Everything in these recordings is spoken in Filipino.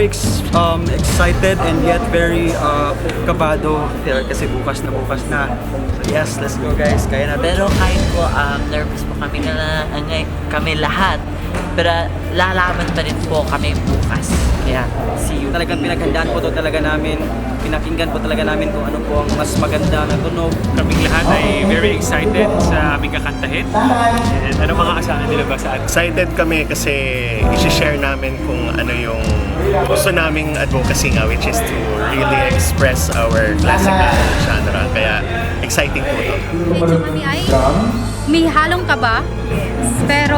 excited and yet very kabado kasi bukas na. So yes, let's go guys. Kaya natin. Pero kahit po nervous po kami lahat. Pero lalaban pa rin po kami bukas. Kaya see you. Talagang pinaghandaan po to talaga namin. Pinakinggan po talaga namin kung ano po ang mas maganda na tunog. Kaming lahat ay very excited sa aming kakantahin. And ano mga asahan nila ba sa atin? Excited kami kasi i-share namin kung ano yung gusto naming advocacy nga, which is to really express our classical genre. Kaya exciting po ito. Medyo kami ay may halong kaba, pero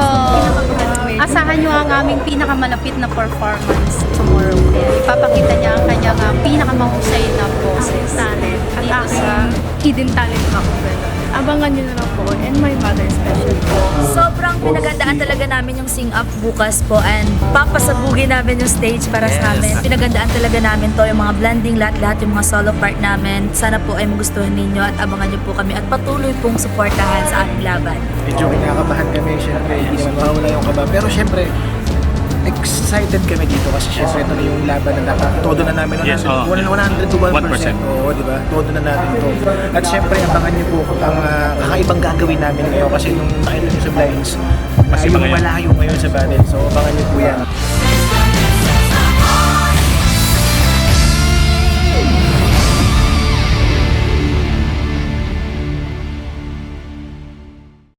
asahan nyo ang aming pinakamalapit na performance tomorrow. Ipapakita niya ang kanyang pinakamahusay na boses. Talent. At Dito sa hidden talent ako. Abangan nyo na lang po. And my mother special po. Sobrang pinagandaan talaga namin yung sing up bukas po and papasabugin namin yung stage para sa amin. Pinagandaan talaga namin to, yung mga blending, lahat yung mga solo part namin. Sana po ay magustuhan ninyo at abangan nyo po kami at patuloy pong suportahan sa aming laban. Medyo kinakabahan kami, syempre hindi naman mawawala yung kaba. Pero syempre, excited kami dito kasi syempre ito na yung laban na todo na namin. Yes, 100 to 1%. 1%. Oo, di ba? Todo na natin ito. At syempre, abangan niyo po ang kakaibang gagawin namin ngayon kasi nung nakita niyo sa blinds, Mas iba ngayon. malayo ngayon sa battle. So, abangan niyo po yan.